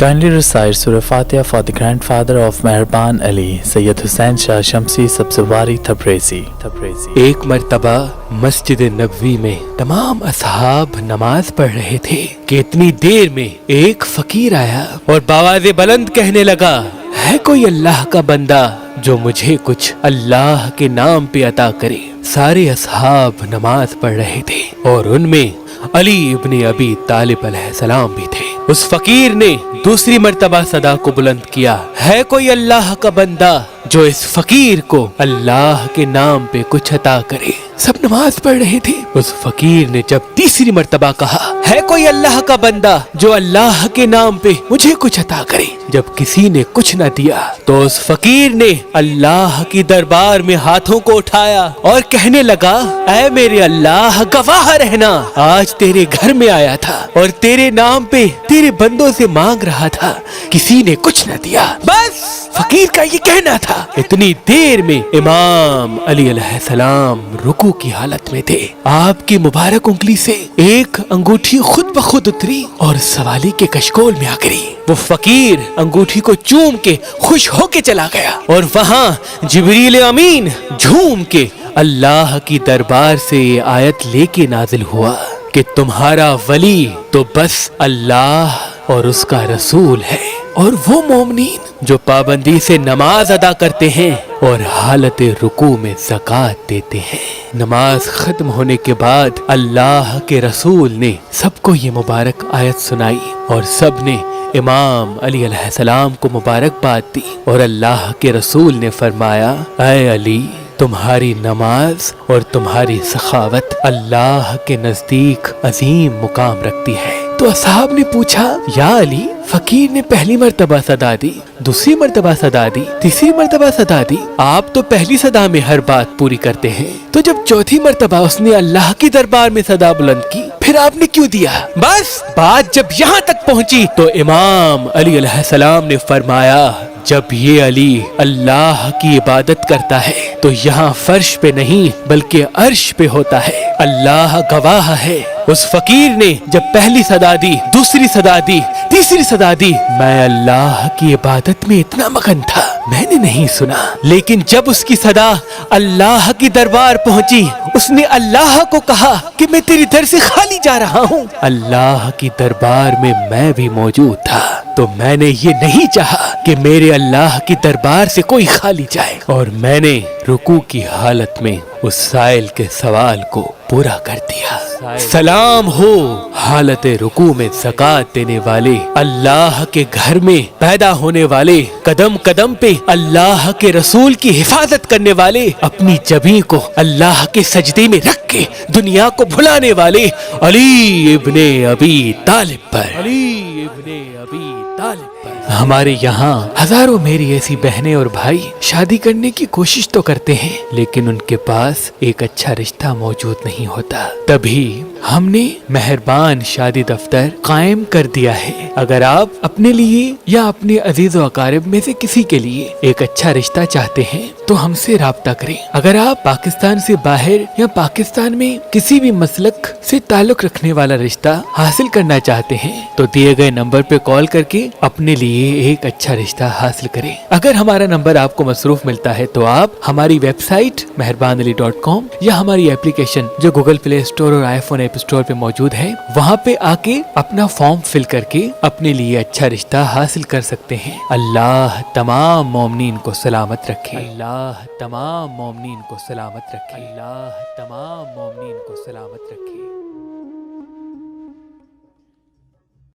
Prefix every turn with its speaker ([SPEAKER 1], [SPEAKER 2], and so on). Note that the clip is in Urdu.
[SPEAKER 1] Kindly recite Surah Fatiha for the grandfather of Meherban Ali, Sayyid Hussain Shah Shamsi Sabzwari Tabrizi.
[SPEAKER 2] ایک مرتبہ مسجد نبوی میں تمام اصحاب نماز پڑھ رہے تھے کہ اتنی دیر میں ایک فقیر آیا اور بآواز بلند کہنے لگا، ہے کوئی اللہ کا بندہ جو مجھے کچھ اللہ کے نام پہ عطا کرے؟ سارے اصحاب نماز پڑھ رہے تھے اور ان میں علی ابن ابی طالب علیہ السلام بھی تھے۔ اس فقیر نے دوسری مرتبہ صدا کو بلند کیا، ہے کوئی اللہ کا بندہ جو اس فقیر کو اللہ کے نام پہ کچھ عطا کرے؟ سب نماز پڑھ رہے تھے۔ اس فقیر نے جب تیسری مرتبہ کہا، ہے کوئی اللہ کا بندہ جو اللہ کے نام پہ مجھے کچھ عطا کرے؟ جب کسی نے کچھ نہ دیا تو اس فقیر نے اللہ کی دربار میں ہاتھوں کو اٹھایا اور کہنے لگا، اے میرے اللہ گواہ رہنا، آج تیرے گھر میں آیا تھا اور تیرے نام پہ تیرے بندوں سے مانگ رہا تھا، کسی نے کچھ نہ دیا۔ بس فقیر کا یہ کہنا تھا۔ اتنی دیر میں امام علی علیہ السلام رکوع کی حالت میں تھے۔ آپ کی مبارک انگلی سے ایک انگوٹھی خود بخود اتری اور سوالی کے کشکول میں آ گری۔ وہ فقیر انگوٹھی کو چوم کے خوش ہو کے چلا گیا اور وہاں جبریل امین جھوم کے اللہ کی دربار سے یہ آیت لے کے نازل ہوا کہ تمہارا ولی تو بس اللہ اور اس کا رسول ہے، اور وہ مومنین جو پابندی سے نماز ادا کرتے ہیں اور حالت رکوع میں زکوٰۃ دیتے ہیں۔ نماز ختم ہونے کے بعد اللہ کے رسول نے سب کو یہ مبارک آیت سنائی اور سب نے امام علی علیہ السلام کو مبارکباد دی، اور اللہ کے رسول نے فرمایا، اے علی، تمہاری نماز اور تمہاری سخاوت اللہ کے نزدیک عظیم مقام رکھتی ہے۔ تو اصحاب نے پوچھا، یا علی، فقیر نے پہلی مرتبہ صدا دی، دوسری مرتبہ صدا دی، تیسری مرتبہ صدا دی، آپ تو پہلی صدا میں ہر بات پوری کرتے ہیں، تو جب چوتھی مرتبہ اس نے اللہ کی دربار میں صدا بلند کی، پھر آپ نے کیوں دیا؟ بس بات جب یہاں تک پہنچی تو امام علی علیہ السلام نے فرمایا، جب یہ علی اللہ کی عبادت کرتا ہے تو یہاں فرش پہ نہیں بلکہ عرش پہ ہوتا ہے، اللہ گواہ ہے۔ اس فقیر نے جب پہلی صدا دی، دوسری صدا دی، تیسری صدا دی، میں اللہ کی عبادت میں اتنا مگن تھا میں نے نہیں سنا، لیکن جب اس کی صدا اللہ کی دربار پہنچی، اس نے اللہ کو کہا کہ میں تیری در سے خالی جا رہا ہوں، اللہ کی دربار میں میں بھی موجود تھا، تو میں نے یہ نہیں چاہا کہ میرے اللہ کی دربار سے کوئی خالی جائے، اور میں نے رکوع کی حالت میں اس سائل کے سوال کو پورا کر دیا۔ سلام ہو حالت رکوع میں زکوٰۃ دینے والے، اللہ کے گھر میں پیدا ہونے والے، قدم قدم پہ اللہ کے رسول کی حفاظت کرنے والے، اپنی جبین کو اللہ کے سجدے میں رکھ کے دنیا کو بھلانے والے علی ابن ابی طالب پر، علی ابن ابی طالب پر۔ ہمارے یہاں ہزاروں میری ایسی بہنیں اور بھائی شادی کرنے کی کوشش تو کرتے ہیں لیکن ان کے پاس ایک اچھا رشتہ موجود نہیں ہوتا، تبھی ہم نے مہربان شادی دفتر قائم کر دیا ہے۔ اگر آپ اپنے لیے یا اپنے عزیز و اقارب میں سے کسی کے لیے ایک اچھا رشتہ چاہتے ہیں تو ہم سے رابطہ کریں۔ اگر آپ پاکستان سے باہر یا پاکستان میں کسی بھی مسلک سے تعلق رکھنے والا رشتہ حاصل کرنا چاہتے ہیں تو دیے گئے نمبر پہ کال کر کے اپنے لیے ایک اچھا رشتہ حاصل کریں۔ اگر ہمارا نمبر آپ کو مصروف ملتا ہے تو آپ ہماری ویب سائٹ meherbanali.com یا ہماری اپلیکیشن جو گوگل پلے اسٹور اور آئی فون ایپ اسٹور پہ موجود ہے وہاں پہ آ کے اپنا فارم فل کر کے اپنے لیے اچھا رشتہ حاصل کر سکتے ہیں۔ اللہ تمام مومنین کو سلامت رکھے، اللہ تمام مومنین کو سلامت رکھے، اللہ تمام مومنین کو سلامت رکھے۔